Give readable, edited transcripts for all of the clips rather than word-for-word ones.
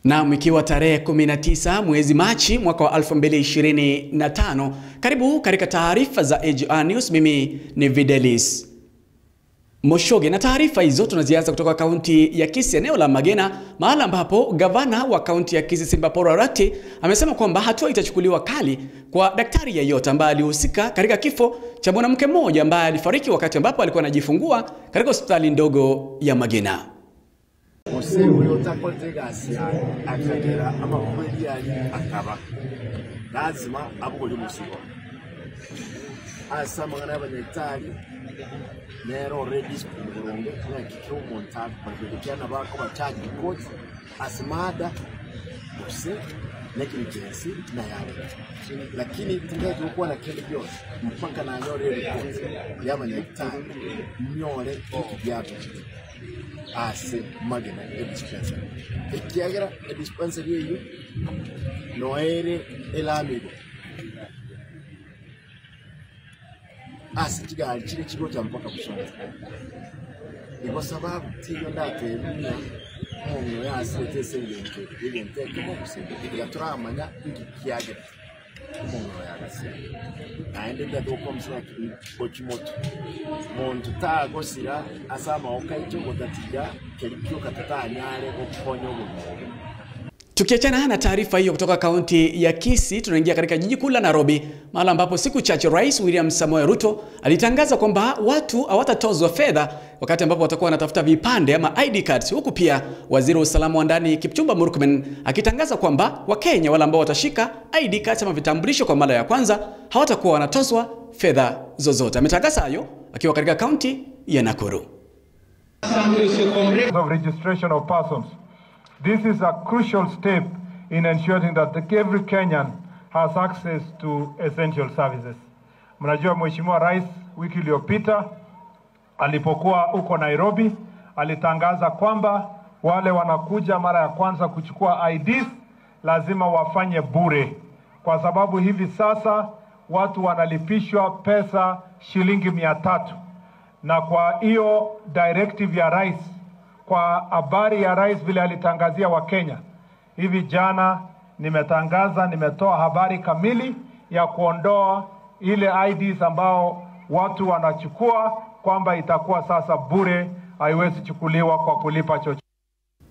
Na ikiwa tarehe 19 mwezi Machi mwaka wa 2025, karibu katika taarifa za AGR News. Mimi ni Videlis Moshoge, na taarifa hizo tunazianza kutoka kaunti ya Kisii, eneo la Magena, mahali ambapo gavana wa kaunti ya Kisii Simba Paul Arati amesema kwamba hatua itachukuliwa kali kwa daktari yeyote ambaye alihusika katika kifo cha mwanamke mmoja ambaye alifariki wakati ambapo alikuwa anajifungua katika hospitali ndogo ya Magena. Lazima abukole musibo asa mangana y'abanyetari nero redis kumurongo na kikyo montage bakiana bako bachaji coach asmada bose nekinjensi na yale, lakini tungeje kuwa na kile byose mpaka na nyore report y'abanyetari nyore kibyako ase Magena dispensary ikiagera dispensary yeyo noere elamigo ase kigali kile kigo cha mpaka kusonga iko sababu tiyo ndaterunya mungu yase tesengenge ibente kimo kusenge yaturamanya ikiagera mungu yagase naende ndadoko msaki ochimoto muntu tagosira asama okaicho gotatija kelikyo katatanyale okuponya obumuntu. Tukiachana na taarifa hiyo kutoka kaunti ya Kisii, tunaingia katika jiji kuu la Nairobi, mahali ambapo siku chache Rais William Samoei Ruto alitangaza kwamba watu hawatatozwa fedha wakati ambapo watakuwa wanatafuta vipande ama ID cards, huku pia waziri wa usalama wa ndani Kipchumba Murkomen akitangaza kwamba Wakenya wale ambao watashika ID cards ama vitambulisho kwa mara ya kwanza hawatakuwa wanatozwa fedha zozote. Ametangaza hayo akiwa katika kaunti ya Nakuru. Registration of persons. This is a crucial step in ensuring that every Kenyan has access to essential services. Mnajua Mheshimiwa Rais wiki iliyopita alipokuwa huko Nairobi alitangaza kwamba wale wanakuja mara ya kwanza kuchukua IDs lazima wafanye bure, kwa sababu hivi sasa watu wanalipishwa pesa shilingi 300. Na kwa hiyo directive ya Rais, kwa habari ya Rais vile alitangazia Wakenya hivi jana, nimetoa habari kamili ya kuondoa ile IDs ambao watu wanachukua, kwamba itakuwa sasa bure, haiwezi chukuliwa kwa kulipa chochote.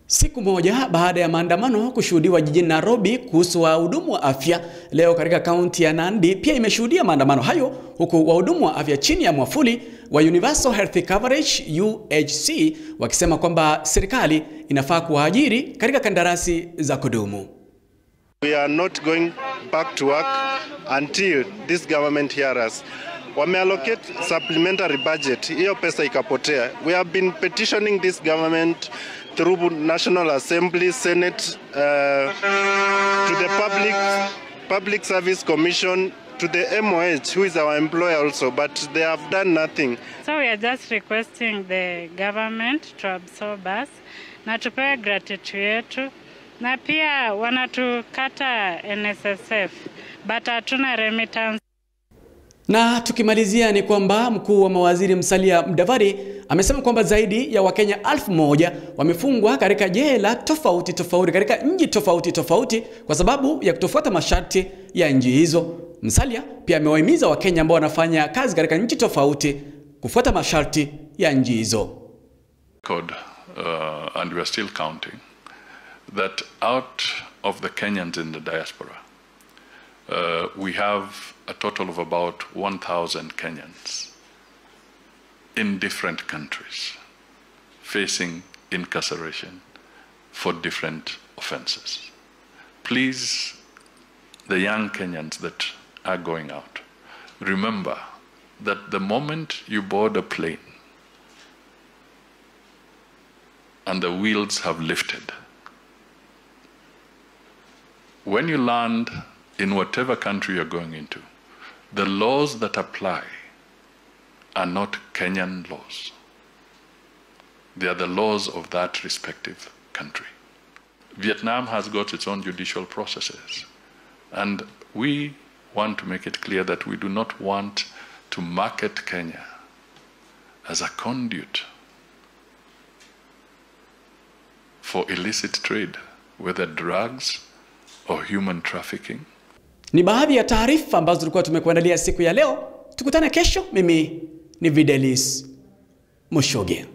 Siku moja baada ya maandamano kushuhudiwa jijini Nairobi kuhusu wahudumu wa afya, leo katika kaunti ya Nandi pia imeshuhudia maandamano hayo, huku wahudumu wa afya chini ya mwavuli wa Universal Health Coverage UHC wakisema kwamba serikali inafaa kuwaajiri katika kandarasi za kudumu. We are not going back to work until this government hears us. Wameallocate supplementary budget, hiyo pesa ikapotea. We have been petitioning this government through National Assembly, Senate, to the Public Service Commission, to the MOH, who is our employer also, but they have done nothing. So we are just requesting the government to absorb us, na tupewe gratuity yetu, na pia wanatukata NSSF, but hatuna remittance. Na tukimalizia ni kwamba mkuu wa mawaziri Musalia Mudavadi amesema kwamba zaidi ya Wakenya 1000 wamefungwa katika jela tofauti katika nchi tofauti kwa sababu ya kutofuata masharti ya nchi hizo. Musalia pia amewahimiza Wakenya ambao wanafanya kazi katika nchi tofauti kufuata masharti ya nchi hizo. And we are still counting that out of the Kenyans in the diaspora, we have a total of about 1,000 Kenyans in different countries facing incarceration for different offenses. Please, the young Kenyans that are going out, remember that the moment you board a plane and the wheels have lifted, when you land in whatever country you're going into, the laws that apply are not Kenyan laws. They are the laws of that respective country. Vietnam has got its own judicial processes, and we want to make it clear that we do not want to market Kenya as a conduit for illicit trade. whether drugs or human trafficking. Ni baadhi ya taarifa ambazo tulikuwa tumekuandalia siku ya leo. Tukutane kesho. Mimi ni Videlis Mushoge.